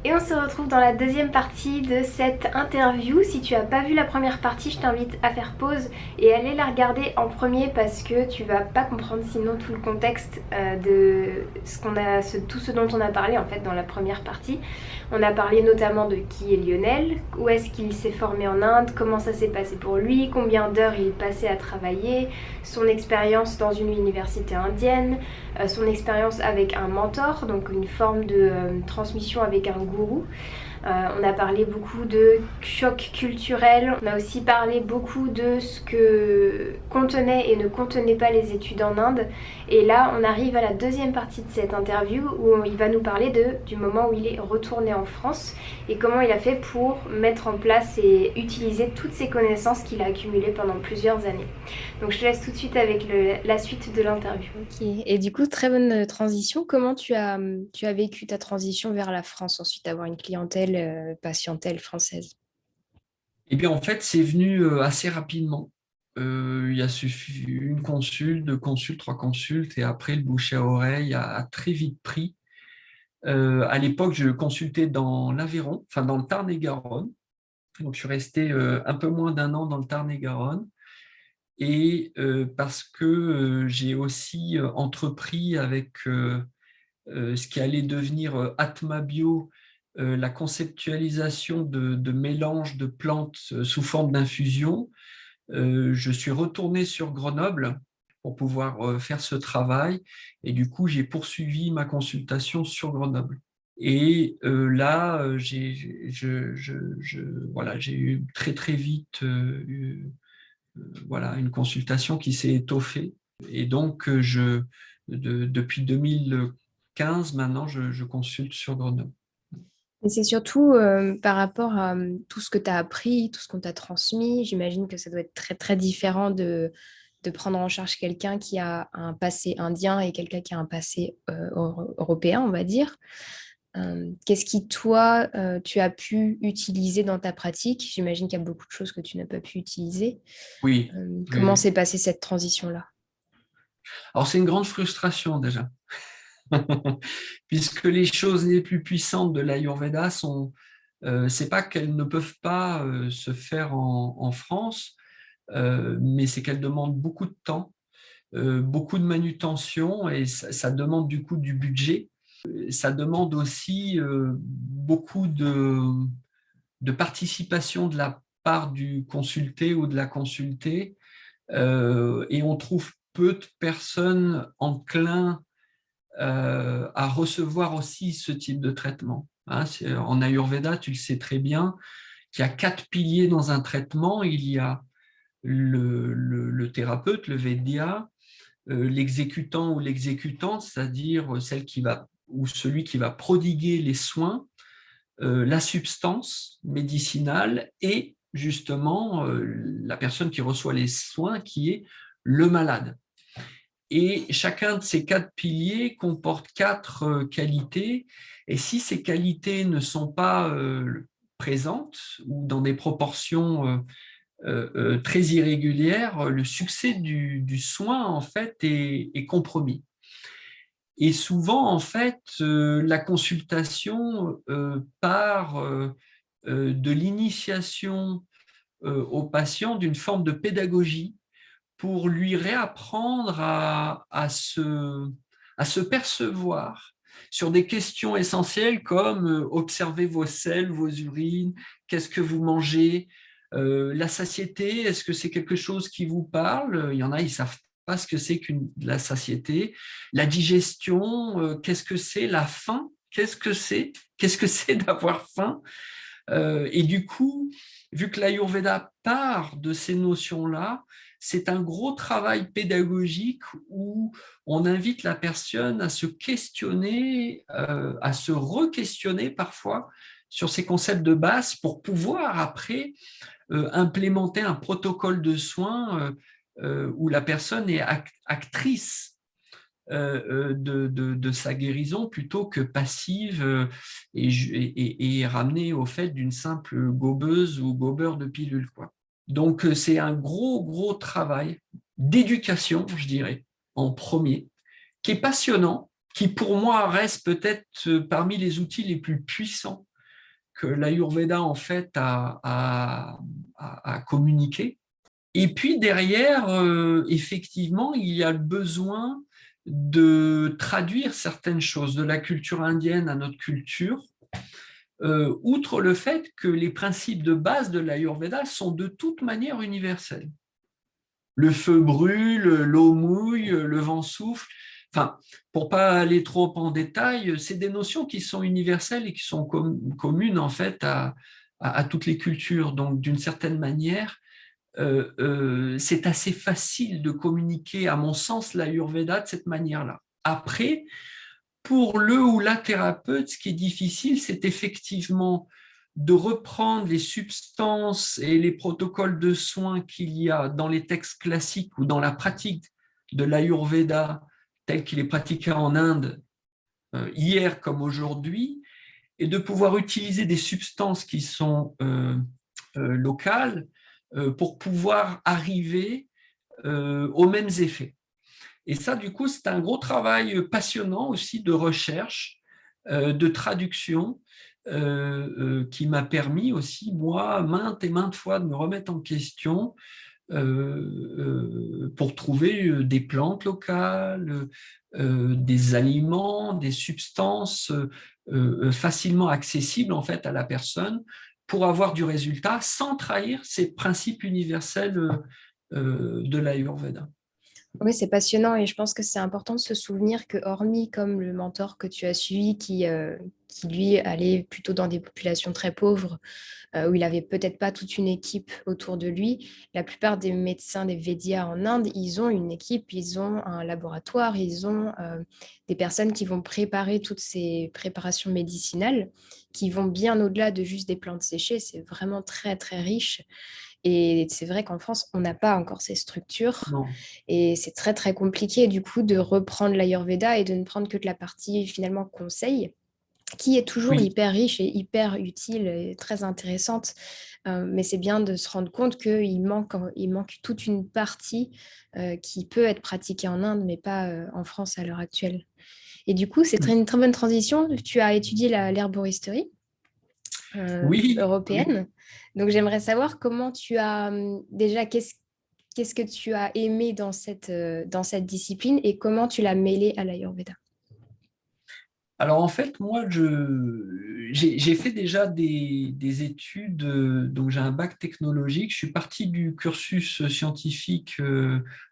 Et on se retrouve dans la deuxième partie de cette interview. Si tu n'as pas vu la première partie, je t'invite à faire pause et aller la regarder en premier parce que tu vas pas comprendre sinon tout le contexte de tout ce dont on a parlé en fait dans la première partie. On a parlé notamment de qui est Lionel, où est-ce qu'il s'est formé en Inde, comment ça s'est passé pour lui, combien d'heures il passait à travailler, son expérience dans une université indienne, son expérience avec un mentor, donc une forme de transmission avec un gourou. On a parlé beaucoup de choc culturel. On a aussi parlé beaucoup de ce que contenaient et ne contenaient pas les études en Inde. Et là, on arrive à la deuxième partie de cette interview où il va nous parler du moment où il est retourné en France et comment il a fait pour mettre en place et utiliser toutes ces connaissances qu'il a accumulées pendant plusieurs années. Donc je te laisse tout de suite avec la suite de l'interview. Ok. Et du coup, très bonne transition. Comment tu as vécu ta transition vers la France ensuite d'avoir une clientèle, patientèle française? Eh bien, en fait, c'est venu assez rapidement. Il a suffi une consulte, deux consultes, trois consultes, et après, le bouche à oreille a très vite pris. À l'époque, je consultais dans l'Aveyron, enfin dans le Tarn-et-Garonne. Donc, je suis resté un peu moins d'un an dans le Tarn-et-Garonne. Et parce que j'ai aussi entrepris avec ce qui allait devenir Atma Bio, la conceptualisation de mélanges de plantes sous forme d'infusion. Je suis retourné sur Grenoble pour pouvoir faire ce travail et du coup, j'ai poursuivi ma consultation sur Grenoble. Et là, voilà, j'ai eu très très vite voilà, une consultation qui s'est étoffée. Et donc, depuis 2015, maintenant, je consulte sur Grenoble. Et c'est surtout par rapport à tout ce que tu as appris, tout ce qu'on t'a transmis. J'imagine que ça doit être très très différent de prendre en charge quelqu'un qui a un passé indien et quelqu'un qui a un passé européen, on va dire. Qu'est-ce qui, toi, tu as pu utiliser dans ta pratique? J'imagine qu'il y a beaucoup de choses que tu n'as pas pu utiliser. Oui, oui, Comment oui. s'est passée cette transition-là? Alors, c'est une grande frustration déjà, puisque les choses les plus puissantes de l'Ayurveda sont, c'est pas qu'elles ne peuvent pas se faire en France, mais c'est qu'elles demandent beaucoup de temps, beaucoup de manutention et ça demande du coup du budget. Ça demande aussi beaucoup de participation de la part du consulté ou de la consultée, et on trouve peu de personnes enclins à recevoir aussi ce type de traitement. Hein, en Ayurveda, tu le sais très bien, qu'il y a quatre piliers dans un traitement. Il y a le thérapeute, le Vedya, l'exécutant ou l'exécutante, c'est-à-dire celle qui va ou celui qui va prodiguer les soins, la substance médicinale et justement la personne qui reçoit les soins qui est le malade. Et chacun de ces quatre piliers comporte quatre qualités. Et si ces qualités ne sont pas présentes ou dans des proportions très irrégulières, le succès du soin en fait est compromis. Et souvent en fait, la consultation part de l'initiation au patient d'une forme de pédagogie pour lui réapprendre à se percevoir sur des questions essentielles comme observer vos selles, vos urines, qu'est-ce que vous mangez, la satiété, est-ce que c'est quelque chose qui vous parle? Il y en a, ils savent pas ce que c'est la satiété. La digestion, qu'est-ce que c'est? La faim, qu'est-ce que c'est? Qu'est-ce que c'est d'avoir faim? Et du coup, vu que l'Ayurveda part de ces notions-là, c'est un gros travail pédagogique où on invite la personne à se questionner, à se re-questionner parfois sur ces concepts de base pour pouvoir après implémenter un protocole de soins où la personne est actrice de sa guérison plutôt que passive et ramenée au fait d'une simple gobeuse ou gobeur de pilules, quoi. Donc, c'est un gros, gros travail d'éducation, je dirais, en premier, qui est passionnant, qui pour moi reste peut-être parmi les outils les plus puissants que l'Ayurveda en fait a communiqué. Et puis derrière, effectivement, il y a le besoin de traduire certaines choses de la culture indienne à notre culture, outre le fait que les principes de base de l'Ayurveda sont de toute manière universels. Le feu brûle, l'eau mouille, le vent souffle. Enfin, pour pas aller trop en détail, c'est des notions qui sont universelles et qui sont communes en fait à toutes les cultures. Donc, d'une certaine manière, c'est assez facile de communiquer, à mon sens, l'Ayurveda de cette manière-là. Après, pour le ou la thérapeute, ce qui est difficile, c'est effectivement de reprendre les substances et les protocoles de soins qu'il y a dans les textes classiques ou dans la pratique de l'Ayurveda tel qu'il est pratiqué en Inde hier comme aujourd'hui, et de pouvoir utiliser des substances qui sont locales pour pouvoir arriver aux mêmes effets. Et ça, du coup, c'est un gros travail passionnant aussi de recherche, de traduction, qui m'a permis aussi, moi, maintes et maintes fois, de me remettre en question pour trouver des plantes locales, des aliments, des substances facilement accessibles en fait à la personne pour avoir du résultat sans trahir ces principes universels de l'Ayurveda. Oui, c'est passionnant et je pense que c'est important de se souvenir que hormis comme le mentor que tu as suivi qui lui allait plutôt dans des populations très pauvres, où il avait peut-être pas toute une équipe autour de lui, la plupart des médecins des Védias en Inde, ils ont une équipe, ils ont un laboratoire, ils ont des personnes qui vont préparer toutes ces préparations médicinales qui vont bien au-delà de juste des plantes séchées. C'est vraiment très, très riche. Et c'est vrai qu'en France, on n'a pas encore ces structures Non. et c'est très très compliqué du coup de reprendre l'Ayurveda et de ne prendre que de la partie finalement conseil, qui est toujours Oui. hyper riche et hyper utile et très intéressante. Mais c'est bien de se rendre compte il manque toute une partie qui peut être pratiquée en Inde, mais pas en France à l'heure actuelle. Et du coup, c'est une très bonne transition. Tu as étudié l'herboristerie Oui, oui. européenne. Donc, j'aimerais savoir comment tu as déjà, qu'est-ce que tu as aimé dans cette discipline et comment tu l'as mêlée à l'Ayurveda. Alors en fait, moi, j'ai fait déjà des études, donc j'ai un bac technologique. Je suis parti du cursus scientifique,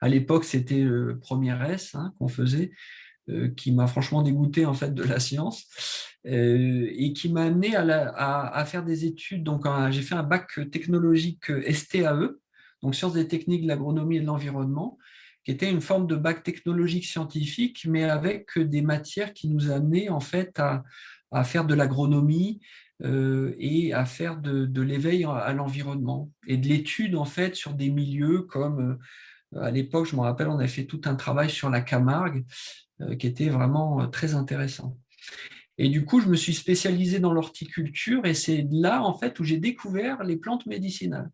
à l'époque c'était le premier S qu'on faisait, qui m'a franchement dégoûté en fait de la science, et qui m'a amené à faire des études. Donc j'ai fait un bac technologique STAE, donc sciences des techniques, de l'agronomie et de l'environnement, qui était une forme de bac technologique scientifique, mais avec des matières qui nous amenaient en fait à faire de l'agronomie et à faire de l'éveil à l'environnement et de l'étude en fait sur des milieux comme à l'époque, je me rappelle, on avait fait tout un travail sur la Camargue qui était vraiment très intéressant. Et du coup, je me suis spécialisé dans l'horticulture et c'est là en fait où j'ai découvert les plantes médicinales.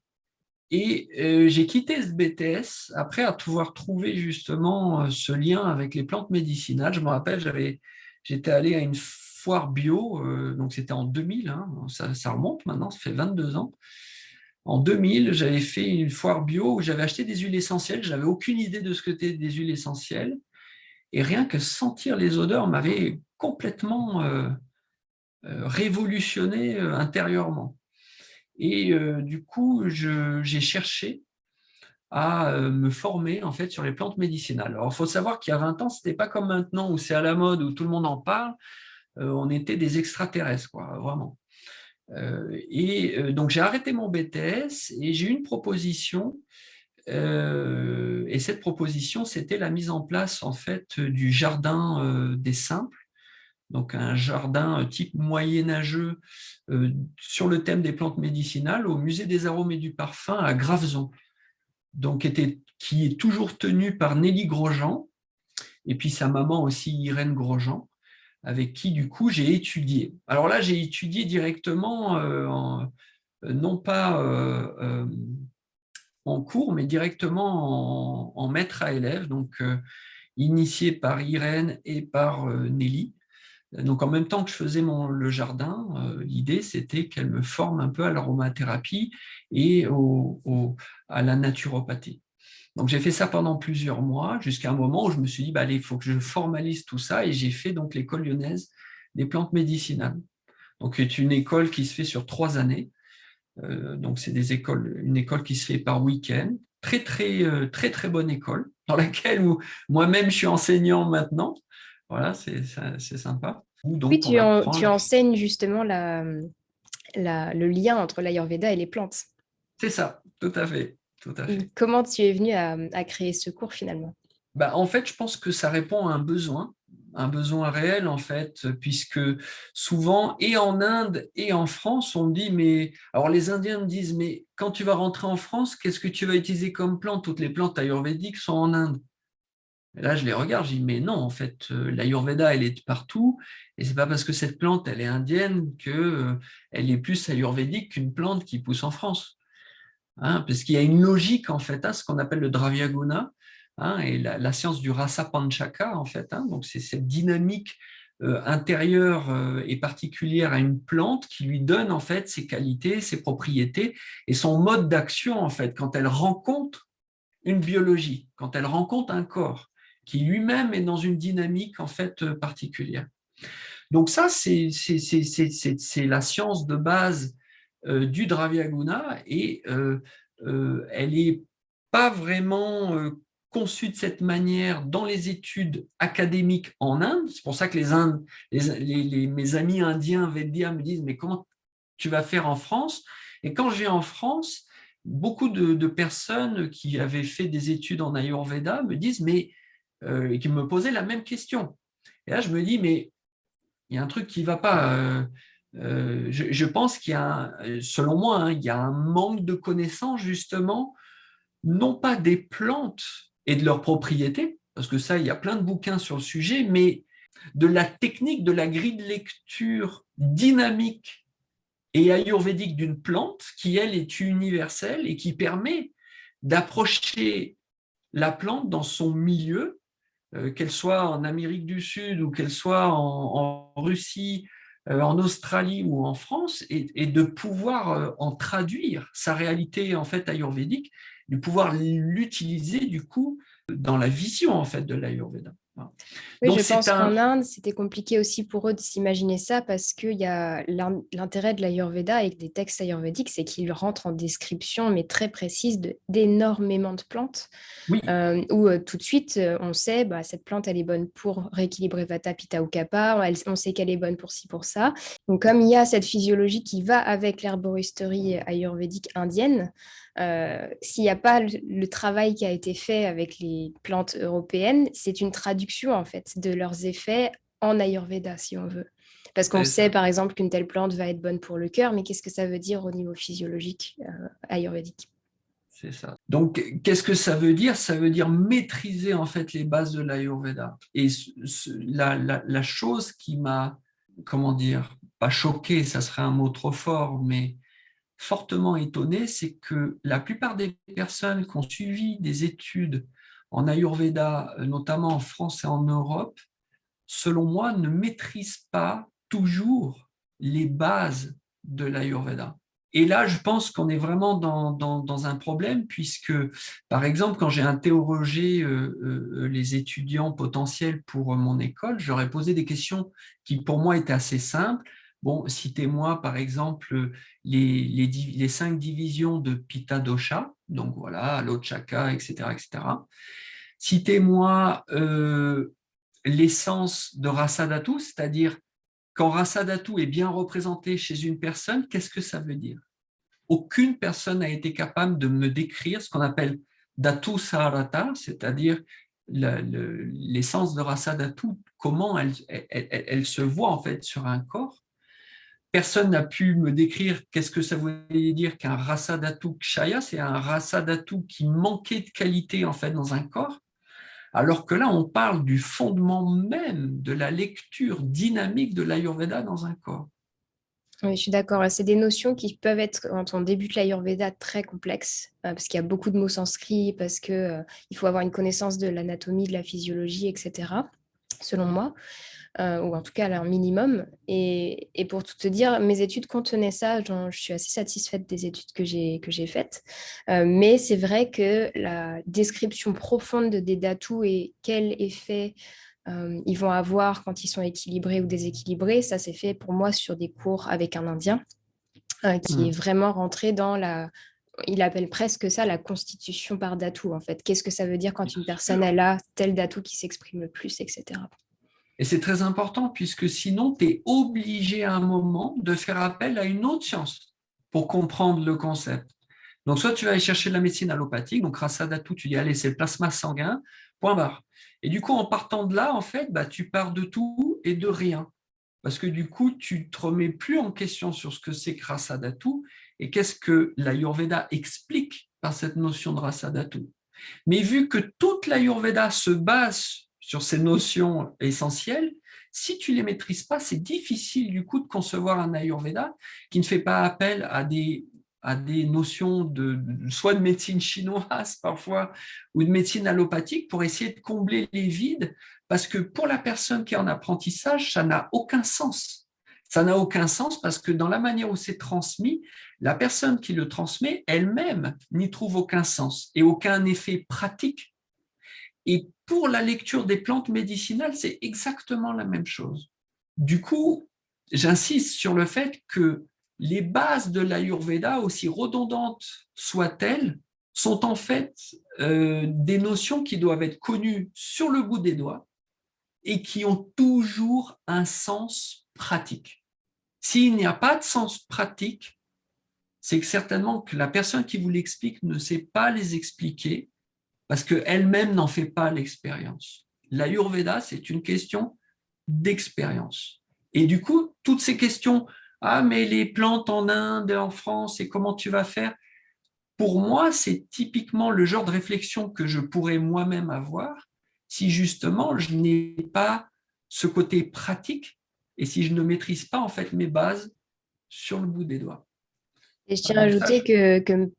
Et j'ai quitté ce BTS après avoir trouvé justement ce lien avec les plantes médicinales. Je me rappelle, j'étais allé à une foire bio, donc c'était en 2000, ça remonte maintenant, ça fait 22 ans. En 2000, j'avais fait une foire bio où j'avais acheté des huiles essentielles. Je n'avais aucune idée de ce que c'était des huiles essentielles. Et rien que sentir les odeurs m'avait complètement révolutionné intérieurement. Et du coup, j'ai cherché à me former en fait sur les plantes médicinales. Alors, il faut savoir qu'il y a 20 ans, ce n'était pas comme maintenant où c'est à la mode, où tout le monde en parle. On était des extraterrestres, quoi, vraiment. Donc, j'ai arrêté mon BTS et j'ai eu une proposition. Et cette proposition, c'était la mise en place en fait du jardin des simples, donc un jardin type moyenâgeux sur le thème des plantes médicinales au musée des arômes et du parfum à Graveson, donc qui est toujours tenu par Nelly Grosjean et puis sa maman aussi Irène Grosjean, avec qui du coup j'ai étudié. Alors là, j'ai étudié directement, non pas en cours, mais directement en maître à élève, donc initié par Irène et par Nelly. Donc, en même temps que je faisais le jardin, l'idée, c'était qu'elle me forme un peu à l'aromathérapie et à la naturopathie. Donc, j'ai fait ça pendant plusieurs mois, jusqu'à un moment où je me suis dit, bah, allez, il faut que je formalise tout ça, et j'ai fait donc l'école lyonnaise des plantes médicinales. Donc, c'est une école qui se fait sur 3 années. Donc, c'est une école qui se fait par week-end. Très, très, très, très bonne école, dans laquelle moi-même je suis enseignant maintenant. Voilà, c'est sympa. Oui, Donc, on apprend. tu enseignes justement le lien entre l'Ayurveda et les plantes. C'est ça, tout à fait. Tout à fait. Comment tu es venu à créer ce cours finalement? Bah, en fait, je pense que ça répond à un besoin réel, en fait, puisque souvent, et en Inde et en France, on me dit, mais alors les Indiens me disent, mais quand tu vas rentrer en France, qu'est-ce que tu vas utiliser comme plante? Toutes les plantes ayurvédiques sont en Inde. Et là, je les regarde, je dis, mais non, en fait, l'Ayurveda, elle est de partout, et c'est pas parce que cette plante, elle est indienne que elle est plus ayurvédique qu'une plante qui pousse en France. Hein, parce qu'il y a une logique, en fait, ce qu'on appelle le Dravyaguna, et la science du Rasa Panchaka, en fait. Donc, c'est cette dynamique intérieure et particulière à une plante qui lui donne, en fait, ses qualités, ses propriétés et son mode d'action, en fait, quand elle rencontre une biologie, quand elle rencontre un corps qui lui-même est dans une dynamique, en fait, particulière. Donc ça, c'est la science de base du Dravyaguna, et elle n'est pas vraiment conçue de cette manière dans les études académiques en Inde. C'est pour ça que mes amis indiens Vedya me disent, mais comment tu vas faire en France? Et quand je vais en France, beaucoup de personnes qui avaient fait des études en Ayurveda me disent, et qui me posaient la même question. Et là, je me dis, mais il y a un truc qui ne va pas. Je pense qu'il y a, selon moi, il y a un manque de connaissances, justement, non pas des plantes et de leurs propriétés, parce que ça, il y a plein de bouquins sur le sujet, mais de la technique, de la grille de lecture dynamique et ayurvédique d'une plante, qui, elle, est universelle et qui permet d'approcher la plante dans son milieu, qu'elle soit en Amérique du Sud ou qu'elle soit en Russie, en Australie ou en France, et de pouvoir en traduire sa réalité, en fait, ayurvédique, de pouvoir l'utiliser du coup dans la vision, en fait, de l'Ayurveda. Oui, Donc je c'est pense qu'en un... Inde, c'était compliqué aussi pour eux de s'imaginer ça parce qu'il y a l'intérêt de l'Ayurveda avec des textes ayurvédiques, c'est qu'ils rentrent en description, mais très précise, d'énormément de plantes, Oui, où tout de suite, on sait, bah, cette plante, elle est bonne pour rééquilibrer Vata, Pitta ou Kapha, on sait qu'elle est bonne pour ci, pour ça. Donc, comme il y a cette physiologie qui va avec l'herboristerie ayurvédique indienne, s'il n'y a pas le travail qui a été fait avec les plantes européennes, c'est une traduction en fait de leurs effets en Ayurveda, si on veut. Parce qu'on c'est sait ça. par exemple qu'une telle plante va être bonne pour le cœur, mais qu'est-ce que ça veut dire au niveau physiologique ayurvédique? C'est ça. Donc, qu'est-ce que ça veut dire? Ça veut dire maîtriser, en fait, les bases de l'Ayurveda. Et la chose qui m'a, comment dire, pas choqué, ça serait un mot trop fort, mais fortement étonné, c'est que la plupart des personnes qui ont suivi des études en Ayurveda, notamment en France et en Europe, selon moi, ne maîtrisent pas toujours les bases de l'Ayurveda. Et là, je pense qu'on est vraiment dans un problème, puisque, par exemple, quand j'ai interrogé les étudiants potentiels pour mon école, je leur ai posé des questions qui, pour moi, étaient assez simples. Bon, citez-moi, par exemple, les 5 divisions de Pitta Dosha, donc voilà, Lochaka, etc., etc. Citez-moi l'essence de Rasadhatu, c'est-à-dire quand Rasadhatu est bien représenté chez une personne, qu'est-ce que ça veut dire? Aucune personne n'a été capable de me décrire ce qu'on appelle Dhatu Sarata, c'est-à-dire l'essence de Rasadhatu, comment elle se voit en fait sur un corps. Personne n'a pu me décrire qu'est-ce que ça voulait dire qu'un Rasadhatu Kshaya, c'est un Rasadhatu qui manquait de qualité en fait dans un corps. Alors que là, on parle du fondement même de la lecture dynamique de l'Ayurveda dans un corps. Oui, je suis d'accord. C'est des notions qui peuvent être, quand on débute l'Ayurveda, très complexes, parce qu'il y a beaucoup de mots sanscrits, parce qu'il il faut avoir une connaissance de l'anatomie, de la physiologie, etc. selon moi. Ou en tout cas un minimum. Et pour tout te dire, mes études contenaient ça. Je suis assez satisfaite des études que j'ai faites. Mais c'est vrai que la description profonde des datous et quel effet ils vont avoir quand ils sont équilibrés ou déséquilibrés, ça c'est fait pour moi sur des cours avec un Indien qui est Mm. vraiment rentré dans la... Il appelle presque ça la constitution par datou, en fait. Qu'est-ce que ça veut dire quand Bien une personne sûr. elle a tel datou qui s'exprime le plus, etc. Et c'est très important puisque sinon, tu es obligé à un moment de faire appel à une autre science pour comprendre le concept. Donc, soit tu vas aller chercher de la médecine allopathique, donc Rasa Datou, tu dis, allez, c'est le plasma sanguin, point barre. Et du coup, en partant de là, en fait, bah, tu pars de tout et de rien. Parce que du coup, tu ne te remets plus en question sur ce que c'est que Rasa Datou et qu'est-ce que l'Ayurveda explique par cette notion de Rasa Datou. Mais vu que toute l'Ayurveda se base sur ces notions essentielles, si tu ne les maîtrises pas, c'est difficile du coup de concevoir un Ayurveda qui ne fait pas appel à des notions soit de médecine chinoise parfois ou de médecine allopathique pour essayer de combler les vides, parce que pour la personne qui est en apprentissage, ça n'a aucun sens. Ça n'a aucun sens parce que dans la manière où c'est transmis, la personne qui le transmet elle-même n'y trouve aucun sens et aucun effet pratique. Et pour la lecture des plantes médicinales, c'est exactement la même chose. Du coup, j'insiste sur le fait que les bases de l'Ayurveda, aussi redondantes soient-elles, sont en fait des notions qui doivent être connues sur le bout des doigts et qui ont toujours un sens pratique. S'il n'y a pas de sens pratique, c'est que certainement que la personne qui vous l'explique ne sait pas les expliquer parce qu'elle-même n'en fait pas l'expérience. L'Ayurveda, c'est une question d'expérience. Et du coup, toutes ces questions, ah, mais les plantes en Inde, en France, et comment tu vas faire? Pour moi, c'est typiquement le genre de réflexion que je pourrais moi-même avoir si justement je n'ai pas ce côté pratique et si je ne maîtrise pas en fait mes bases sur le bout des doigts. Et je tiens à Donc ça, ajouter que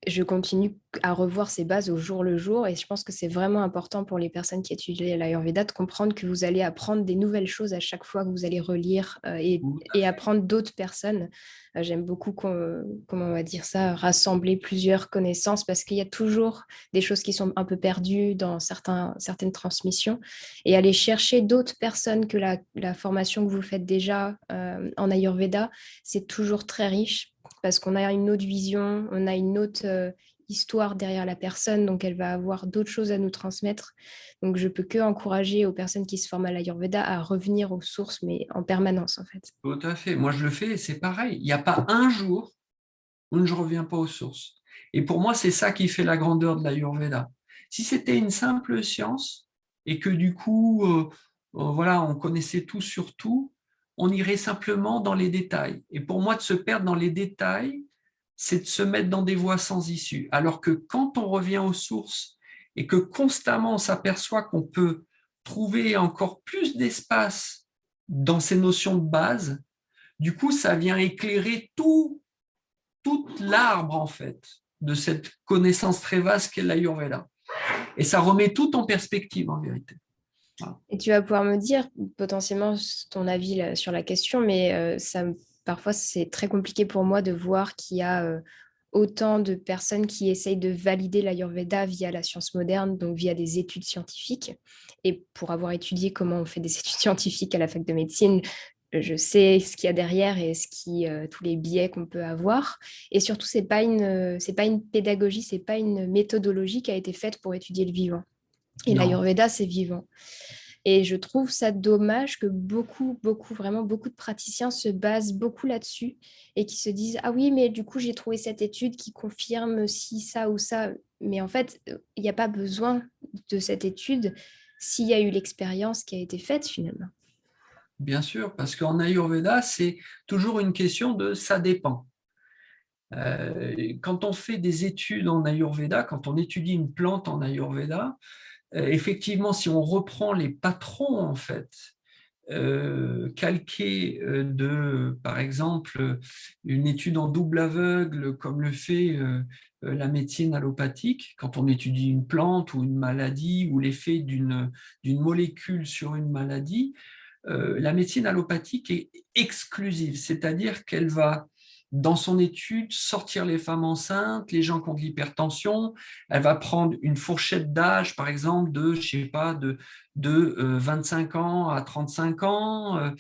je continue à revoir ces bases au jour le jour et je pense que c'est vraiment important pour les personnes qui étudient l'Ayurveda de comprendre que vous allez apprendre des nouvelles choses à chaque fois que vous allez relire et apprendre d'autres personnes. J'aime beaucoup, comment on va dire ça, rassembler plusieurs connaissances parce qu'il y a toujours des choses qui sont un peu perdues dans certaines transmissions et aller chercher d'autres personnes que la formation que vous faites déjà en Ayurveda, c'est toujours très riche parce qu'on a une autre vision, on a une autre histoire derrière la personne, donc elle va avoir d'autres choses à nous transmettre. Donc je peux que encourager aux personnes qui se forment à l'Ayurveda à revenir aux sources, mais en permanence en fait. tout à fait. Moi, je le fais et c'est pareil. Il n'y a pas un jour où je ne reviens pas aux sources. Et pour moi, c'est ça qui fait la grandeur de l'Ayurveda. Si c'était une simple science et que du coup, voilà, on connaissait tout sur tout, on irait simplement dans les détails. Et pour moi, de se perdre dans les détails, c'est de se mettre dans des voies sans issue. Alors que quand on revient aux sources et que constamment on s'aperçoit qu'on peut trouver encore plus d'espace dans ces notions de base, du coup, ça vient éclairer toute l'arbre, en fait, de cette connaissance très vaste qu'est l'Ayurveda. Et ça remet tout en perspective, en vérité. Voilà. Et tu vas pouvoir me dire potentiellement ton avis sur la question, mais parfois c'est très compliqué pour moi de voir qu'il y a autant de personnes qui essayent de valider l'Ayurveda via la science moderne, donc via des études scientifiques. Et pour avoir étudié comment on fait des études scientifiques à la fac de médecine, je sais ce qu'il y a derrière et tous les biais qu'on peut avoir. Et surtout, c'est pas une pédagogie, c'est pas une méthodologie qui a été faite pour étudier le vivant. Et Non, l'Ayurveda, c'est vivant. Et je trouve ça dommage que vraiment beaucoup de praticiens se basent beaucoup là-dessus et qui se disent, ah oui, mais du coup, j'ai trouvé cette étude qui confirme si ça ou ça. Mais en fait, il n'y a pas besoin de cette étude s'il y a eu l'expérience qui a été faite finalement. bien sûr, parce qu'en Ayurveda, c'est toujours une question de ça dépend. Quand on fait des études en Ayurveda, quand on étudie une plante en Ayurveda, effectivement, si on reprend les patrons, en fait, calqués de, par exemple, une étude en double aveugle, comme le fait la médecine allopathique, quand on étudie une plante ou une maladie ou l'effet d'une molécule sur une maladie, la médecine allopathique est exclusive, c'est-à-dire qu'elle va, dans son étude, sortir les femmes enceintes, les gens qui ont de l'hypertension. Elle va prendre une fourchette d'âge, par exemple, je sais pas, de 25 ans à 35 ans.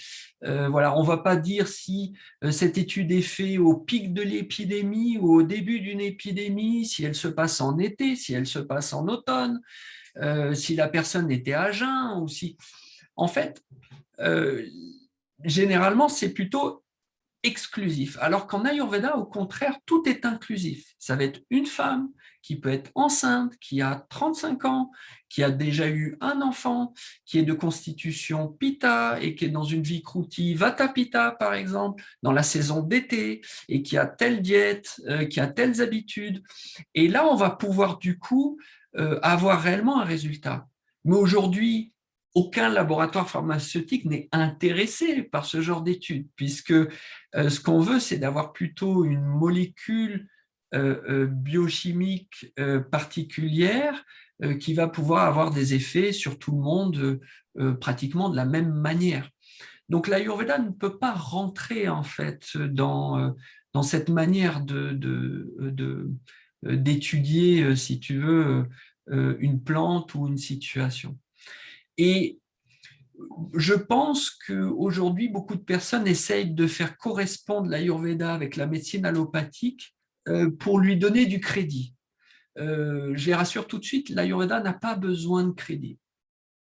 Voilà, on ne va pas dire si cette étude est faite au pic de l'épidémie ou au début d'une épidémie, si elle se passe en été, si elle se passe en automne, si la personne était à jeun ou si... En fait, généralement, c'est plutôt exclusif. Alors qu'en Ayurveda, au contraire, tout est inclusif. Ça va être une femme qui peut être enceinte, qui a 35 ans, qui a déjà eu un enfant, qui est de constitution Pitta et qui est dans une Vikruti Vata Pitta, par exemple, dans la saison d'été, et qui a telle diète, qui a telles habitudes. Et là, on va pouvoir du coup avoir réellement un résultat. Mais aujourd'hui, aucun laboratoire pharmaceutique n'est intéressé par ce genre d'études, puisque ce qu'on veut, c'est d'avoir plutôt une molécule biochimique particulière qui va pouvoir avoir des effets sur tout le monde pratiquement de la même manière. Donc l'Ayurveda ne peut pas rentrer en fait dans cette manière d'étudier, si tu veux, une plante ou une situation. Et je pense qu'aujourd'hui, beaucoup de personnes essayent de faire correspondre l'Ayurveda avec la médecine allopathique pour lui donner du crédit. Je les rassure tout de suite, l'Ayurveda n'a pas besoin de crédit.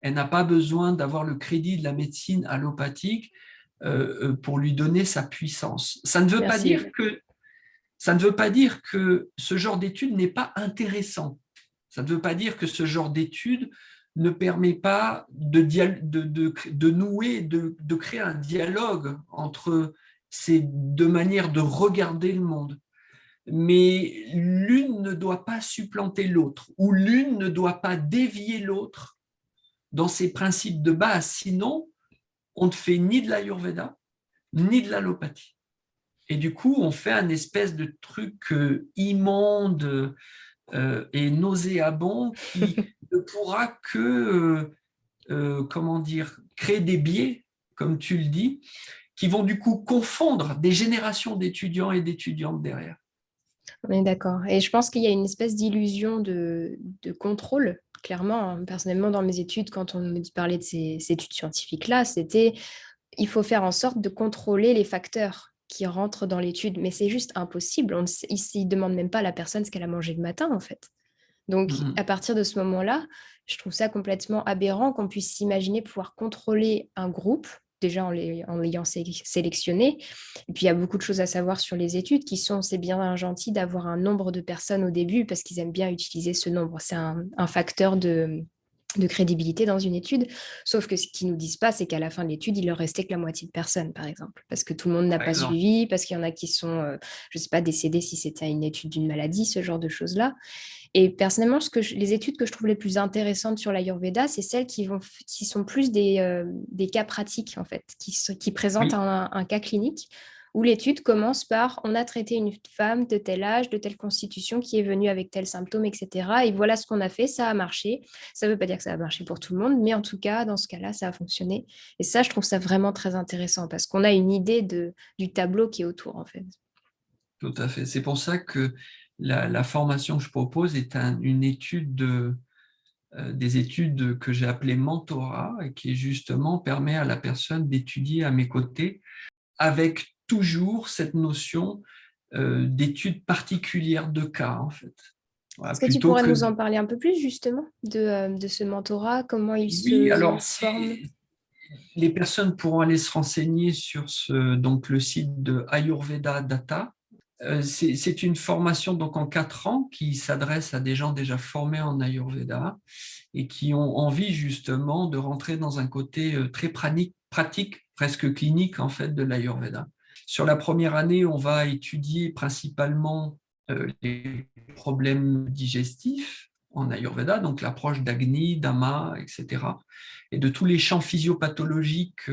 Elle n'a pas besoin d'avoir le crédit de la médecine allopathique pour lui donner sa puissance. Ça ne veut pas dire que ce genre d'étude n'est pas intéressant. Ça ne veut pas dire que ce genre d'étude ne permet pas de nouer, de créer un dialogue entre ces deux manières de regarder le monde. Mais l'une ne doit pas supplanter l'autre, ou l'une ne doit pas dévier l'autre dans ses principes de base. Sinon, on ne fait ni de l'Ayurveda, ni de l'allopathie. Et du coup, on fait un espèce de truc immonde et nauséabond qui ne pourra que, comment dire, créer des biais, comme tu le dis, qui vont du coup confondre des générations d'étudiants et d'étudiantes derrière. On est d'accord. Et je pense qu'il y a une espèce d'illusion de contrôle. Clairement, hein. Personnellement, dans mes études, quand on me parlait de ces études scientifiques-là, c'était il faut faire en sorte de contrôler les facteurs qui rentrent dans l'étude. Mais c'est juste impossible. Ils ne demandent même pas à la personne ce qu'elle a mangé le matin, en fait. Donc, à partir de ce moment-là, je trouve ça complètement aberrant qu'on puisse s'imaginer pouvoir contrôler un groupe, déjà en l'ayant sélectionné. Et puis, il y a beaucoup de choses à savoir sur les études qui sont, c'est bien gentil d'avoir un nombre de personnes au début parce qu'ils aiment bien utiliser ce nombre. C'est un facteur de crédibilité dans une étude, sauf que ce qu'ils ne nous disent pas, c'est qu'à la fin de l'étude, il leur restait que la moitié de personnes, par exemple, parce que tout le monde n'a pas suivi, parce qu'il y en a qui sont, je ne sais pas, décédés si c'était une étude d'une maladie, ce genre de choses-là. Et personnellement, les études que je trouve les plus intéressantes sur l'Ayurveda, c'est celles qui sont plus des cas pratiques, en fait, qui présentent un cas clinique, où l'étude commence par on a traité une femme de tel âge, de telle constitution qui est venue avec tel symptôme, etc. Et voilà ce qu'on a fait, ça a marché. Ça ne veut pas dire que ça a marché pour tout le monde, mais en tout cas, dans ce cas-là, ça a fonctionné. Et ça, je trouve ça vraiment très intéressant parce qu'on a une idée du tableau qui est autour, en fait. Tout à fait. C'est pour ça que la formation que je propose est une étude des études que j'ai appelées mentorat et qui justement permet à la personne d'étudier à mes côtés avec toujours cette notion d'étude particulière de cas, en fait. Voilà, est-ce que tu pourrais nous en parler un peu plus justement de ce mentorat, comment il se forme? Les personnes pourront aller se renseigner sur donc le site de Ayurveda Data. C'est une formation donc en 4 ans qui s'adresse à des gens déjà formés en Ayurveda et qui ont envie justement de rentrer dans un côté très pratique, presque clinique en fait de l'Ayurveda. Sur la première année, on va étudier principalement les problèmes digestifs en Ayurveda, donc l'approche d'Agni, d'Ama, etc. Et de tous les champs physiopathologiques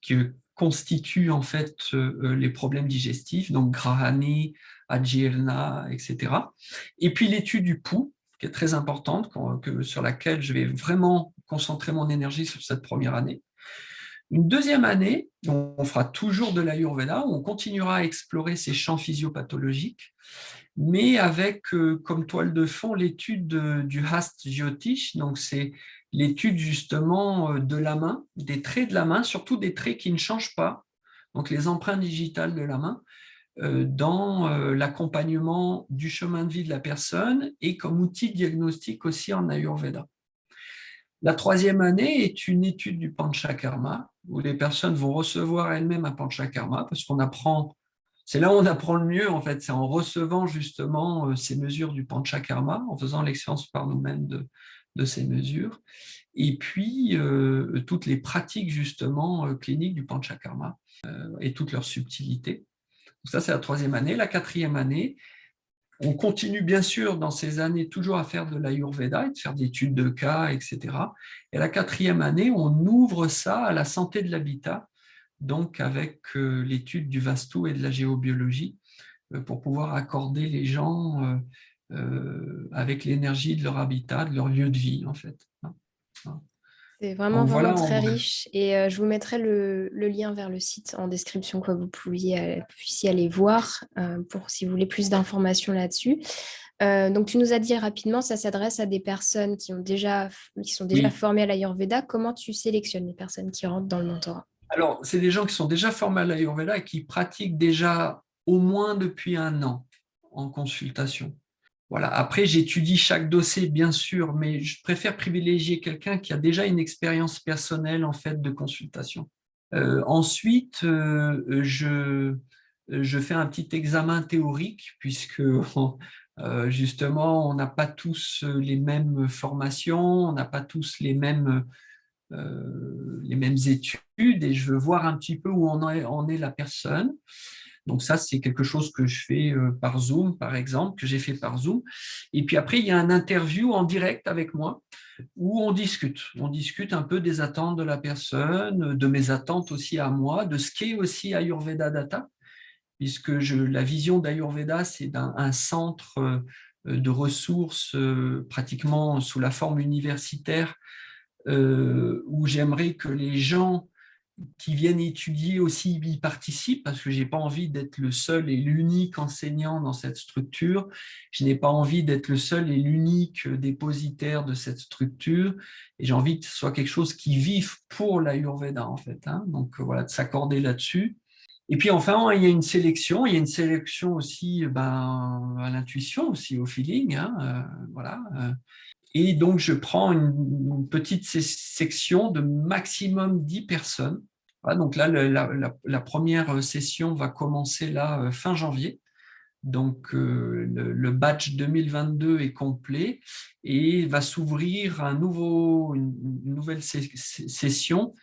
qui constituent en fait les problèmes digestifs, donc Grahani, Adjirna, etc. Et puis l'étude du pouls, qui est très importante, sur laquelle je vais vraiment concentrer mon énergie sur cette première année. Une deuxième année, on fera toujours de l'Ayurveda, on continuera à explorer ces champs physiopathologiques, mais avec comme toile de fond l'étude du Hast Jyotish, donc c'est l'étude justement de la main, des traits de la main, surtout des traits qui ne changent pas, donc les empreintes digitales de la main, dans l'accompagnement du chemin de vie de la personne et comme outil de diagnostic aussi en Ayurveda. La troisième année est une étude du Panchakarma, où les personnes vont recevoir elles-mêmes un Panchakarma, parce qu'on apprend, c'est là où on apprend le mieux en fait, c'est en recevant justement ces mesures du Panchakarma, en faisant l'expérience par nous-mêmes de ces mesures, et puis toutes les pratiques justement cliniques du Panchakarma et toutes leurs subtilités. Donc ça, c'est la troisième année. La quatrième année, on continue bien sûr dans ces années toujours à faire de l'Ayurveda et de faire des études de cas, etc. Et la quatrième année, on ouvre ça à la santé de l'habitat, donc avec l'étude du Vastu et de la géobiologie, pour pouvoir accorder les gens avec l'énergie de leur habitat, de leur lieu de vie, en fait. C'est vraiment, Donc vraiment voilà en très bref. riche. Et je vous mettrai le lien vers le site en description, quoi, vous puissiez aller voir pour si vous voulez plus d'informations là-dessus. Donc, tu nous as dit rapidement, ça s'adresse à des personnes qui sont déjà Oui. formées à l'Ayurveda. Comment tu sélectionnes les personnes qui rentrent dans le mentorat? Alors, c'est des gens qui sont déjà formés à l'Ayurveda et qui pratiquent déjà au moins depuis 1 an en consultation. Voilà. Après, j'étudie chaque dossier, bien sûr, mais je préfère privilégier quelqu'un qui a déjà une expérience personnelle en fait de consultation. Ensuite, je fais un petit examen théorique puisque justement, on n'a pas tous les mêmes formations, on n'a pas tous les mêmes études et je veux voir un petit peu où en est la personne. Donc ça, c'est quelque chose que je fais par Zoom, par exemple, que j'ai fait par Zoom. Et puis après, il y a un interview en direct avec moi où on discute. On discute un peu des attentes de la personne, de mes attentes aussi à moi, de ce qu'est aussi Ayurveda Data, puisque la vision d'Ayurveda, c'est un centre de ressources pratiquement sous la forme universitaire où j'aimerais que les gens qui viennent étudier aussi y participent, parce que je n'ai pas envie d'être le seul et l'unique enseignant dans cette structure, je n'ai pas envie d'être le seul et l'unique dépositaire de cette structure, et j'ai envie que ce soit quelque chose qui vive pour l'Ayurveda, en fait. Donc voilà, de s'accorder là-dessus. Et puis enfin, il y a une sélection aussi à l'intuition, aussi au feeling, voilà. Et donc, je prends une petite section de maximum 10 personnes. Voilà, donc là, la première session va commencer là fin janvier. Donc, le batch 2022 est complet et va s'ouvrir une nouvelle session,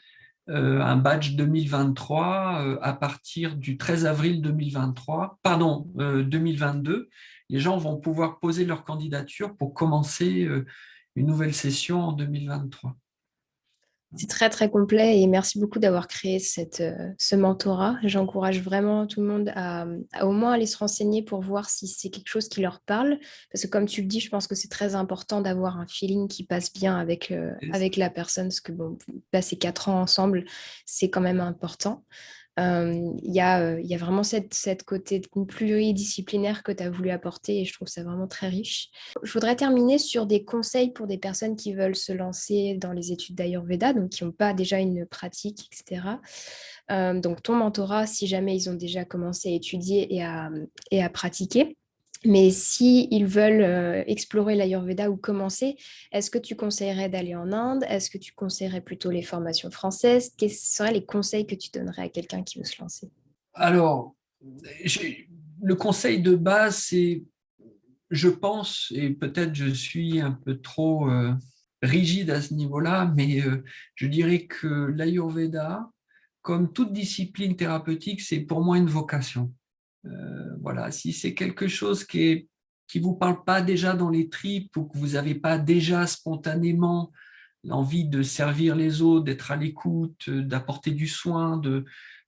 un batch 2023 à partir du 13 avril 2022. Les gens vont pouvoir poser leur candidature pour commencer une nouvelle session en 2023. C'est très, très complet et merci beaucoup d'avoir créé ce mentorat. J'encourage vraiment tout le monde à au moins aller se renseigner pour voir si c'est quelque chose qui leur parle. Parce que comme tu le dis, je pense que c'est très important d'avoir un feeling qui passe bien avec la personne. Parce que bon, passer 4 ans ensemble, c'est quand même important. Il y a vraiment cette côté pluridisciplinaire que tu as voulu apporter et je trouve ça vraiment très riche. Je voudrais terminer sur des conseils pour des personnes qui veulent se lancer dans les études d'Ayurveda, donc qui n'ont pas déjà une pratique, etc. Donc ton mentorat, si jamais ils ont déjà commencé à étudier et à pratiquer. Mais si ils veulent explorer l'Ayurveda ou commencer, est-ce que tu conseillerais d'aller en Inde? Est-ce que tu conseillerais plutôt les formations françaises? Quels seraient les conseils que tu donnerais à quelqu'un qui veut se lancer? Alors, le conseil de base, c'est, je pense, et peut-être je suis un peu trop rigide à ce niveau-là, mais je dirais que l'Ayurveda, comme toute discipline thérapeutique, c'est pour moi une vocation. Voilà, si c'est quelque chose qui vous parle pas déjà dans les tripes ou que vous n'avez pas déjà spontanément l'envie de servir les autres, d'être à l'écoute, d'apporter du soin,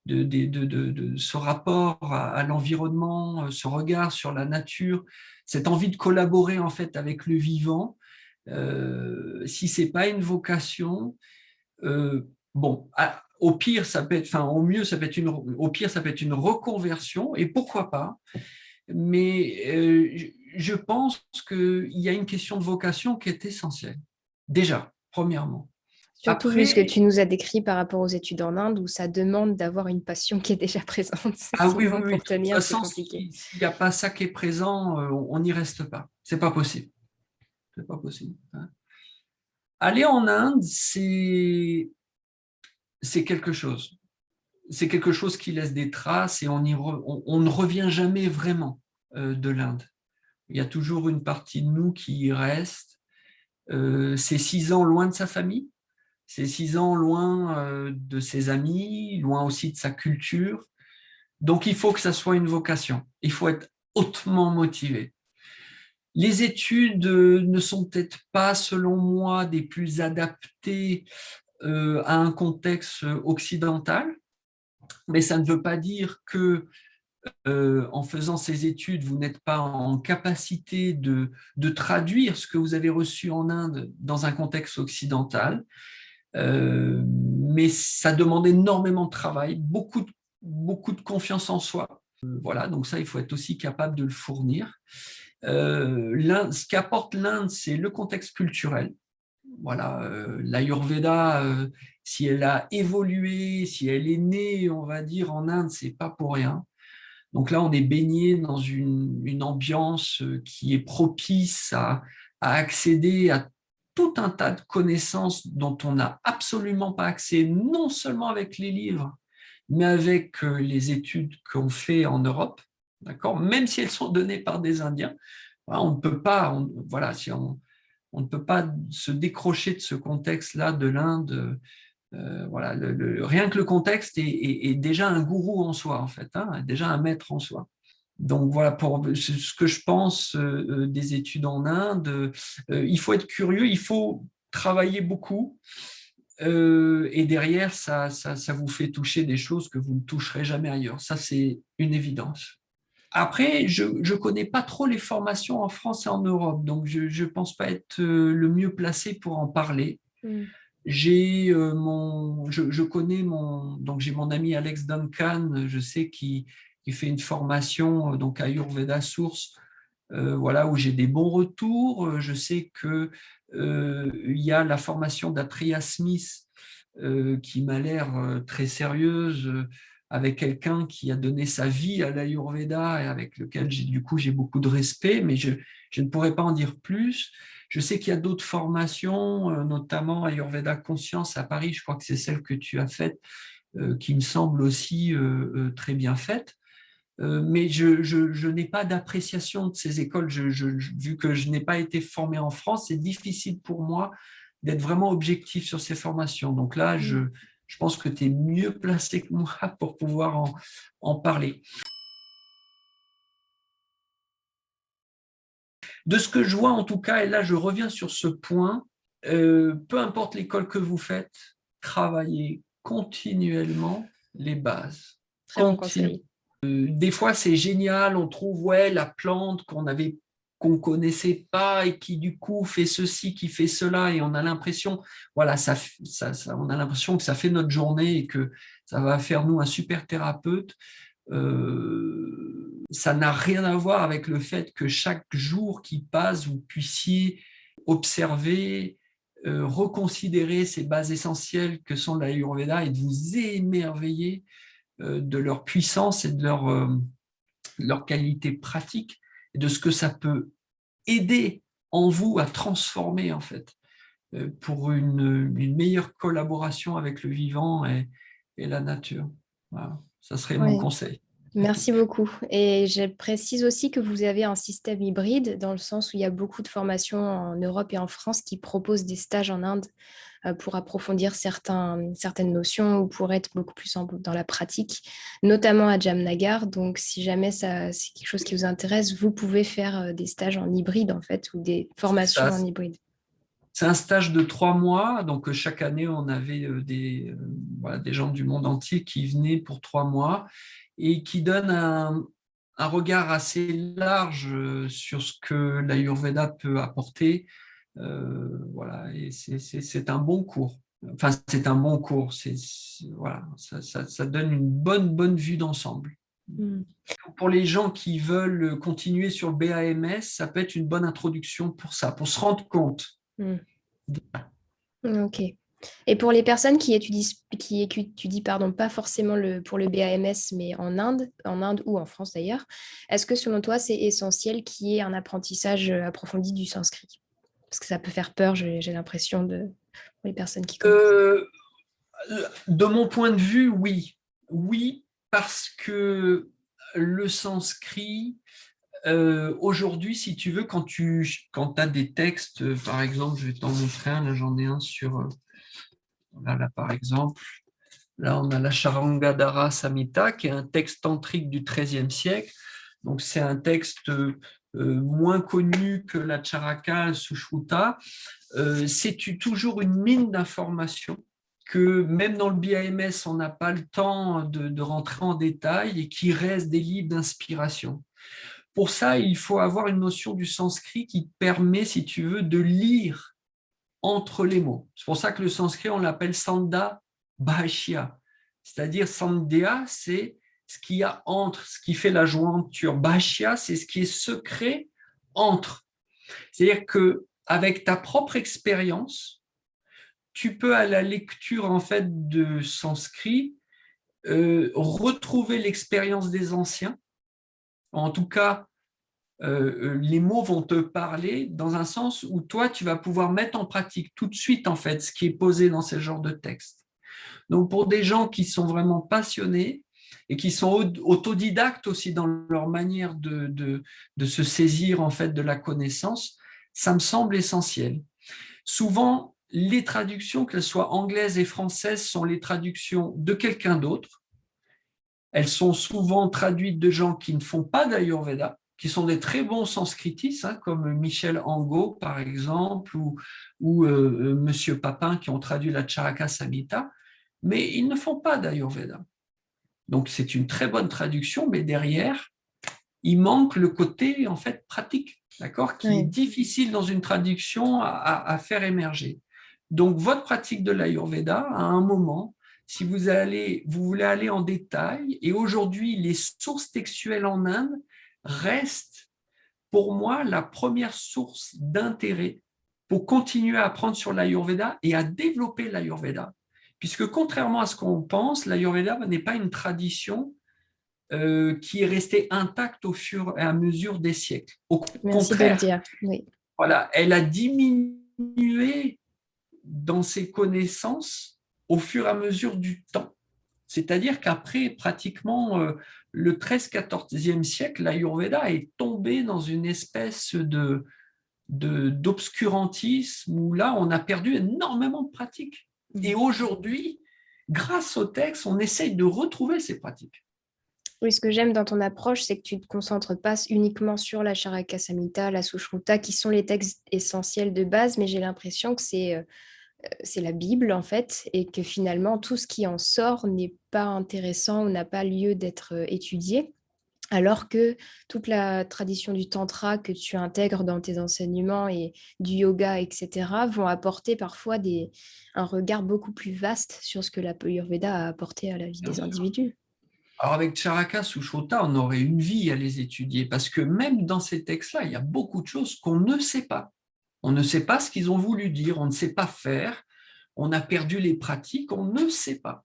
de ce rapport à l'environnement, ce regard sur la nature, cette envie de collaborer en fait avec le vivant. Si c'est pas une vocation, bon, au pire ça peut être, enfin au mieux ça peut être au pire ça peut être une reconversion et pourquoi pas. Mais je pense qu'il y a une question de vocation qui est essentielle. Déjà, premièrement. Surtout vu ce que Après, tu nous as décrit par rapport aux études en Inde, où ça demande d'avoir une passion qui est déjà présente. ah oui, oui, Sinon, oui. pour De toute tenir, c'est façon, compliqué. s'il n'y a pas ça qui est présent, on n'y reste pas. C'est pas possible. C'est pas possible. Hein. Aller en Inde, c'est quelque chose. C'est quelque chose qui laisse des traces et on ne revient jamais vraiment de l'Inde. Il y a toujours une partie de nous qui y reste. C'est 6 ans loin de sa famille, c'est 6 ans loin de ses amis, loin aussi de sa culture. Donc il faut que ça soit une vocation. Il faut être hautement motivé. Les études ne sont peut-être pas, selon moi, des plus adaptées à un contexte occidental, mais ça ne veut pas dire que en faisant ces études, vous n'êtes pas en capacité de traduire ce que vous avez reçu en Inde dans un contexte occidental. Mais ça demande énormément de travail, beaucoup de confiance en soi. Voilà, donc ça, il faut être aussi capable de le fournir. Ce qu'apporte l'Inde, c'est le contexte culturel. Voilà, l'Ayurveda, si elle a évolué, si elle est née, on va dire, en Inde, c'est pas pour rien. Donc là, on est baigné dans une ambiance qui est propice à accéder à tout un tas de connaissances dont on n'a absolument pas accès, non seulement avec les livres, mais avec les études qu'on fait en Europe, d'accord, même si elles sont données par des Indiens. Voilà, on ne peut pas, voilà, si on ne peut pas se décrocher de ce contexte-là de l'Inde. Voilà, rien que le contexte est déjà un gourou en soi, en fait, hein, déjà un maître en soi. Donc voilà pour ce que je pense des études en Inde. Il faut être curieux, il faut travailler beaucoup. Et derrière, ça vous fait toucher des choses que vous ne toucherez jamais ailleurs. Ça, c'est une évidence. Après, je ne connais pas trop les formations en France et en Europe, donc je ne pense pas être le mieux placé pour en parler. Mm. Je connais donc j'ai mon ami Alex Duncan, je sais qui fait une formation donc à Ayurveda Source, voilà où j'ai des bons retours. Je sais que il y a la formation d'Atriya Smith qui m'a l'air très sérieuse. Avec quelqu'un qui a donné sa vie à l'Ayurveda et avec lequel du coup j'ai beaucoup de respect, mais je ne pourrais pas en dire plus. Je sais qu'il y a d'autres formations, notamment Ayurveda Conscience à Paris, je crois que c'est celle que tu as faite, qui me semble aussi très bien faite. Mais je n'ai pas d'appréciation de ces écoles. Vu que je n'ai pas été formé en France, c'est difficile pour moi d'être vraiment objectif sur ces formations. Donc là, je pense que tu es mieux placé que moi pour pouvoir en parler. De ce que je vois en tout cas, et là je reviens sur ce point, peu importe l'école que vous faites, travaillez continuellement les bases. Très bon conseil. Des fois c'est génial, on trouve ouais, la plante qu'on connaissait pas et qui du coup fait ceci, qui fait cela, et on a l'impression, voilà, on a l'impression que ça fait notre journée et que ça va faire nous un super thérapeute. Ça n'a rien à voir avec le fait que chaque jour qui passe, vous puissiez observer, reconsidérer ces bases essentielles que sont l'Ayurveda et de vous émerveiller de leur puissance et de leur qualité pratique et de ce que ça peut aider en vous à transformer en fait pour une meilleure collaboration avec le vivant et la nature. Voilà. Ça serait mon Oui. conseil. Merci beaucoup. Et je précise aussi que vous avez un système hybride dans le sens où il y a beaucoup de formations en Europe et en France qui proposent des stages en Inde pour approfondir certaines notions ou pour être beaucoup plus dans la pratique, notamment à Jamnagar. Donc, si jamais c'est quelque chose qui vous intéresse, vous pouvez faire des stages en hybride en fait ou des formations en hybride. C'est un stage de 3 mois, donc chaque année, on avait voilà, des gens du monde entier qui venaient pour 3 mois et qui donnent un regard assez large sur ce que l'Ayurveda peut apporter. Voilà, et c'est un bon cours. Enfin, c'est un bon cours. Voilà, ça donne une bonne vue d'ensemble. Mm. Pour les gens qui veulent continuer sur le BAMS, ça peut être une bonne introduction pour ça, pour se rendre compte. Mm. Ok. Et pour les personnes qui étudient pardon, pas forcément pour le BAMS, mais en Inde ou en France d'ailleurs, est-ce que selon toi, c'est essentiel qu'il y ait un apprentissage approfondi du sanskrit? Parce que ça peut faire peur, j'ai l'impression, pour les personnes qui commencent. De mon point de vue, oui. Oui, parce que le sanskrit, aujourd'hui, si tu veux, quand tu as des textes, par exemple, je vais t'en montrer un, là j'en ai un sur, là par exemple, là on a la Sharangadhara Samhita, qui est un texte tantrique du XIIIe siècle. Donc c'est un texte moins connu que la Charaka, le Sushruta. C'est toujours une mine d'informations que même dans le BAMS, on n'a pas le temps de rentrer en détail et qui reste des livres d'inspiration. Pour ça, il faut avoir une notion du sanskrit qui permet, si tu veux, de lire entre les mots. C'est pour ça que le sanskrit, on l'appelle Sandha Bhashya. C'est-à-dire, Sandhya, c'est ce qu'il y a entre, ce qui fait la jointure. Bhashya, c'est ce qui est secret entre. C'est-à-dire qu'avec ta propre expérience, tu peux, à la lecture en fait de sanskrit, retrouver l'expérience des anciens. En tout cas, les mots vont te parler dans un sens où toi, tu vas pouvoir mettre en pratique tout de suite en fait ce qui est posé dans ce genre de texte. Donc, pour des gens qui sont vraiment passionnés et qui sont autodidactes aussi dans leur manière de se saisir en fait de la connaissance, ça me semble essentiel. Souvent, les traductions, qu'elles soient anglaises et françaises, sont les traductions de quelqu'un d'autre. Elles sont souvent traduites de gens qui ne font pas d'Ayurveda, qui sont des très bons sanskritistes, comme Michel Angot, par exemple, ou Monsieur Papin, qui ont traduit la Charaka Samhita, mais ils ne font pas d'Ayurveda. Donc, c'est une très bonne traduction, mais derrière, il manque le côté, en fait, pratique, d'accord, qui est difficile dans une traduction à faire émerger. Donc, votre pratique de l'Ayurveda, à un moment, si vous voulez aller en détail, et aujourd'hui, les sources textuelles en Inde restent, pour moi, la première source d'intérêt pour continuer à apprendre sur l'Ayurveda et à développer l'Ayurveda. Puisque contrairement à ce qu'on pense, l'Ayurveda n'est pas une tradition qui est restée intacte au fur et à mesure des siècles. Au contraire, de le dire. Oui. Voilà, elle a diminué dans ses connaissances au fur et à mesure du temps. C'est-à-dire qu'après pratiquement le 13-14e siècle, l'Ayurveda est tombé dans une espèce d'obscurantisme où là, on a perdu énormément de pratiques. Et aujourd'hui, grâce au texte, on essaye de retrouver ces pratiques. Oui, ce que j'aime dans ton approche, c'est que tu ne te concentres pas uniquement sur la Charaka Samhita, la Sushruta, qui sont les textes essentiels de base, mais j'ai l'impression que c'est la Bible, en fait, et que finalement, tout ce qui en sort n'est pas intéressant ou n'a pas lieu d'être étudié. Alors que toute la tradition du tantra que tu intègres dans tes enseignements et du yoga, etc., vont apporter parfois un regard beaucoup plus vaste sur ce que l'Ayurveda a apporté à la vie des individus. Alors avec Charaka Sushruta, on aurait une vie à les étudier parce que même dans ces textes-là, il y a beaucoup de choses qu'on ne sait pas. On ne sait pas ce qu'ils ont voulu dire, on ne sait pas faire, on a perdu les pratiques, on ne sait pas.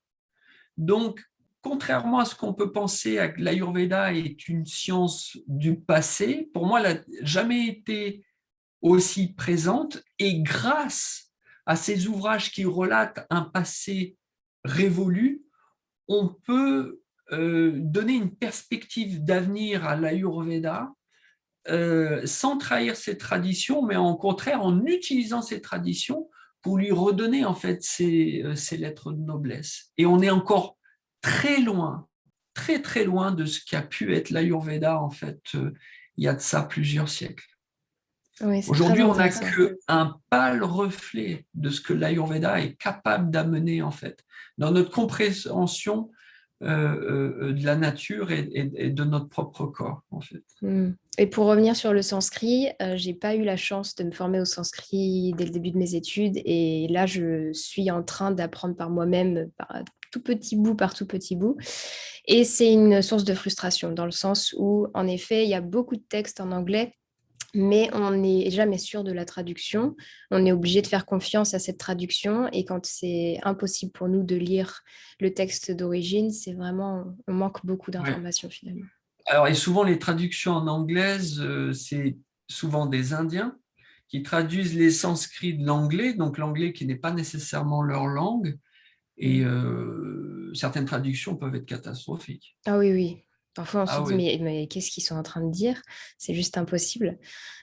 Donc, contrairement à ce qu'on peut penser, que l'Ayurveda est une science du passé, pour moi, elle n'a jamais été aussi présente et grâce à ces ouvrages qui relatent un passé révolu, on peut donner une perspective d'avenir à l'Ayurveda sans trahir ses traditions, mais au contraire en utilisant ces traditions pour lui redonner en fait ses lettres de noblesse. Et on est encore très loin, très loin de ce qu'a pu être l'Ayurveda en fait il y a de ça plusieurs siècles. Oui, c'est très Aujourd'hui, on n'a intéressant. qu'un pâle reflet de ce que l'Ayurveda est capable d'amener, en fait, dans notre compréhension de la nature et de notre propre corps, en fait. Et pour revenir sur le sanskrit, j'ai pas eu la chance de me former au sanskrit dès le début de mes études. Et là, je suis en train d'apprendre par moi-même, par tout petit bout, par tout petit bout. Et c'est une source de frustration, dans le sens où, en effet, il y a beaucoup de textes en anglais, mais on n'est jamais sûr de la traduction. On est obligé de faire confiance à cette traduction. Et quand c'est impossible pour nous de lire le texte d'origine, c'est vraiment, on manque beaucoup Ouais. d'informations finalement. Alors, et souvent, les traductions en anglaise, c'est souvent des Indiens qui traduisent les sanskrits de l'anglais, donc l'anglais qui n'est pas nécessairement leur langue, et certaines traductions peuvent être catastrophiques. Ah oui, oui. Parfois, on se Ah dit, oui, mais qu'est-ce qu'ils sont en train de dire? C'est juste impossible.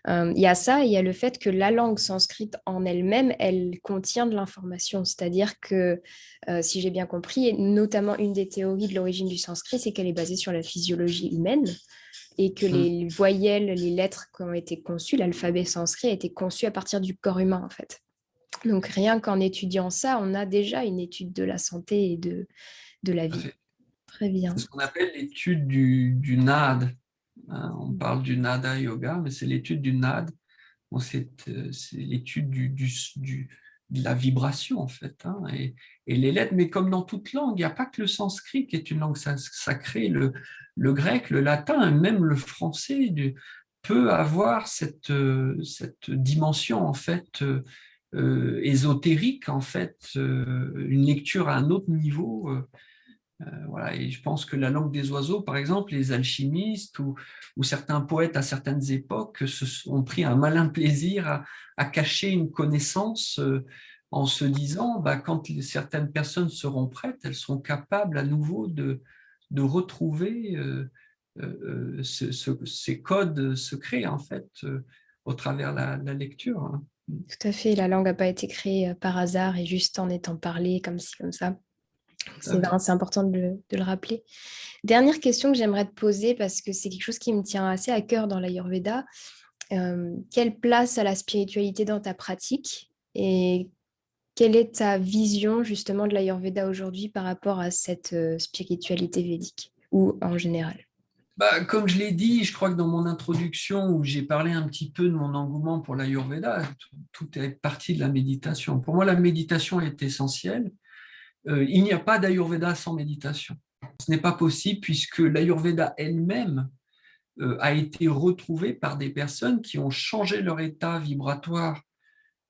Il y a ça, et il y a le fait que la langue sanscrite en elle-même, elle contient de l'information. C'est-à-dire que, si j'ai bien compris, et notamment une des théories de l'origine du sanskrit, c'est qu'elle est basée sur la physiologie humaine et que les voyelles, les lettres qui ont été conçues, l'alphabet sanskrit a été conçu à partir du corps humain, en fait. Donc, rien qu'en étudiant ça, on a déjà une étude de la santé et de la vie. Très c'est bien. ce qu'on appelle l'étude du NAD. Hein, on parle du Nada Yoga, mais c'est l'étude du NAD. Bon, c'est l'étude de la vibration, en fait. Hein, et les lettres, mais comme dans toute langue, il n'y a pas que le sanskrit qui est une langue sacrée, le grec, le latin, même le français peut avoir cette dimension, en fait, ésotérique, en fait, une lecture à un autre niveau. Voilà, et je pense que la langue des oiseaux, par exemple, les alchimistes ou certains poètes à certaines époques ont pris un malin plaisir à cacher une connaissance en se disant, bah, quand certaines personnes seront prêtes, elles seront capables à nouveau de retrouver ces codes secrets, en fait, au travers la lecture. Hein. Tout à fait, la langue n'a pas été créée par hasard et juste en étant parlée comme ci, comme ça. Tout à fait. C'est important de le rappeler. Dernière question que j'aimerais te poser, parce que c'est quelque chose qui me tient assez à cœur dans l'Ayurveda. Quelle place a la spiritualité dans ta pratique et quelle est ta vision justement de l'Ayurveda aujourd'hui par rapport à cette spiritualité védique ou en général? Bah, comme je l'ai dit, je crois que dans mon introduction où j'ai parlé un petit peu de mon engouement pour l'Ayurveda, tout est parti de la méditation. Pour moi, la méditation est essentielle. Il n'y a pas d'Ayurveda sans méditation. Ce n'est pas possible puisque l'Ayurveda elle-même a été retrouvée par des personnes qui ont changé leur état vibratoire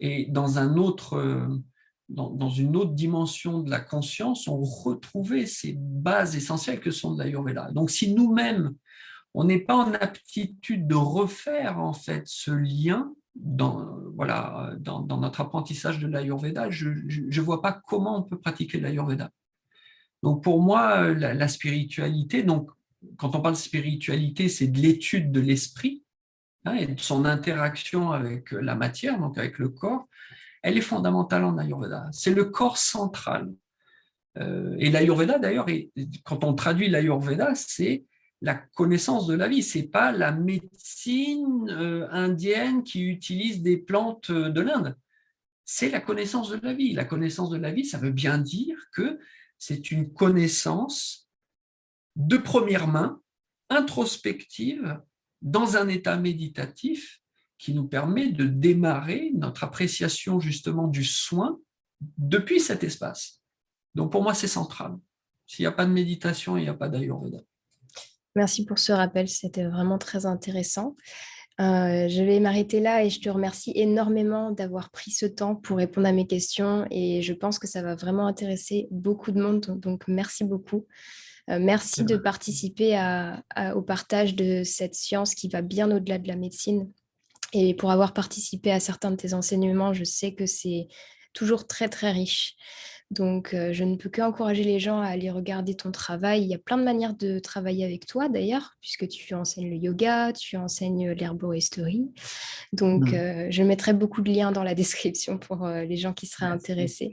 et dans une autre dimension de la conscience, ont retrouvé ces bases essentielles que sont de l'Ayurveda. Donc, si nous-mêmes, on n'est pas en aptitude de refaire en fait ce lien dans notre apprentissage de l'Ayurveda, je ne vois pas comment on peut pratiquer l'Ayurveda. Donc pour moi, la spiritualité, donc quand on parle de spiritualité, c'est de l'étude de l'esprit hein, et de son interaction avec la matière, donc avec le corps, elle est fondamentale en Ayurveda. C'est le corps central. Et l'Ayurveda, d'ailleurs, quand on traduit l'Ayurveda, c'est la connaissance de la vie. C'est pas la médecine indienne qui utilise des plantes de l'Inde. C'est la connaissance de la vie. La connaissance de la vie, ça veut bien dire que c'est une connaissance de première main, introspective, dans un état méditatif qui nous permet de démarrer notre appréciation justement du soin depuis cet espace. Donc pour moi, c'est central. S'il n'y a pas de méditation, il n'y a pas d'Ayurveda. Merci pour ce rappel, c'était vraiment très intéressant. Je vais m'arrêter là et je te remercie énormément d'avoir pris ce temps pour répondre à mes questions et je pense que ça va vraiment intéresser beaucoup de monde, donc merci beaucoup. Merci de participer au partage de cette science qui va bien au-delà de la médecine. Et pour avoir participé à certains de tes enseignements, je sais que c'est toujours très, très riche. Donc, je ne peux qu'encourager les gens à aller regarder ton travail. Il y a plein de manières de travailler avec toi, d'ailleurs, puisque tu enseignes le yoga, tu enseignes l'herboristerie. Donc, je mettrai beaucoup de liens dans la description pour les gens qui seraient intéressés.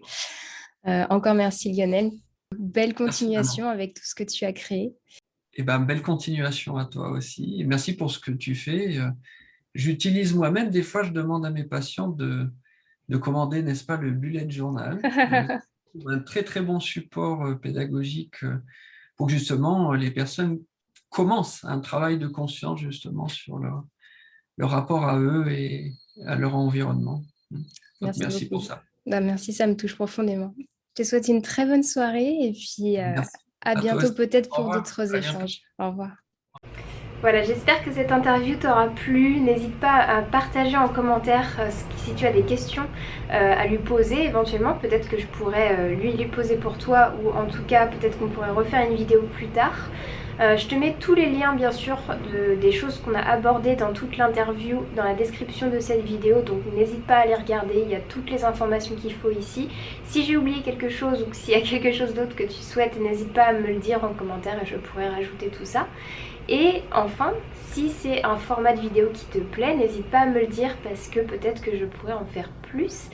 Encore merci, Lionel. Belle continuation avec tout ce que tu as créé. Et ben, belle continuation à toi aussi. Et merci pour ce que tu fais. j'utilise moi-même, des fois je demande à mes patients de commander, n'est-ce pas, le bullet journal, un très très bon support pédagogique pour que justement les personnes commencent un travail de conscience justement sur leur rapport à eux et à leur environnement. Donc Merci merci beaucoup. pour ça. Bah, merci, ça me touche profondément. Je te souhaite une très bonne soirée et puis Merci à à toi bientôt aussi. peut-être Au pour revoir, d'autres à bientôt. échanges. Au revoir. Voilà, j'espère que cette interview t'aura plu. N'hésite pas à partager en commentaire si tu as des questions à lui poser éventuellement. Peut-être que je pourrais lui les poser pour toi, ou en tout cas peut-être qu'on pourrait refaire une vidéo plus tard. Je te mets tous les liens bien sûr des choses qu'on a abordées dans toute l'interview dans la description de cette vidéo, donc n'hésite pas à les regarder, il y a toutes les informations qu'il faut ici. Si j'ai oublié quelque chose ou s'il y a quelque chose d'autre que tu souhaites, n'hésite pas à me le dire en commentaire et je pourrai rajouter tout ça. Et enfin, si c'est un format de vidéo qui te plaît, n'hésite pas à me le dire parce que peut-être que je pourrais en faire plus.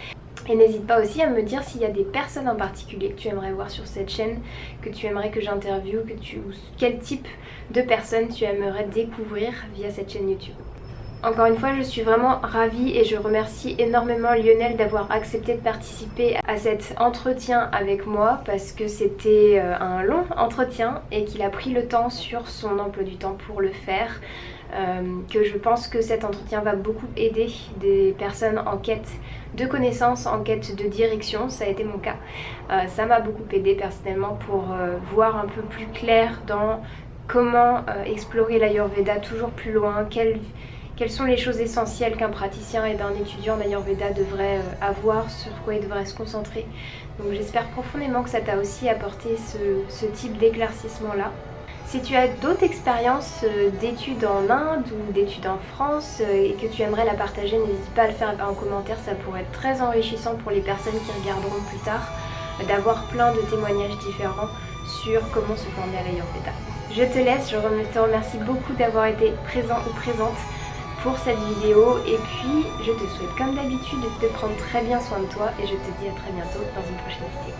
Et n'hésite pas aussi à me dire s'il y a des personnes en particulier que tu aimerais voir sur cette chaîne, que tu aimerais que j'interviewe, ou quel type de personnes tu aimerais découvrir via cette chaîne YouTube. Encore une fois, je suis vraiment ravie et je remercie énormément Lionel d'avoir accepté de participer à cet entretien avec moi parce que c'était un long entretien et qu'il a pris le temps sur son emploi du temps pour le faire. Que je pense que cet entretien va beaucoup aider des personnes en quête de connaissances, en quête de direction, ça a été mon cas. Ça m'a beaucoup aidé personnellement pour voir un peu plus clair dans comment explorer l'Ayurveda toujours plus loin, quelles sont les choses essentielles qu'un praticien et d'un étudiant d'Ayurveda devrait avoir, sur quoi il devrait se concentrer. Donc j'espère profondément que ça t'a aussi apporté ce type d'éclaircissement-là. Si tu as d'autres expériences d'études en Inde ou d'études en France et que tu aimerais la partager, n'hésite pas à le faire en commentaire, ça pourrait être très enrichissant pour les personnes qui regarderont plus tard, d'avoir plein de témoignages différents sur comment se former à l'Ayurveda. Je te laisse, je te remercie beaucoup d'avoir été présent ou présente pour cette vidéo et puis je te souhaite comme d'habitude de te prendre très bien soin de toi et je te dis à très bientôt dans une prochaine vidéo.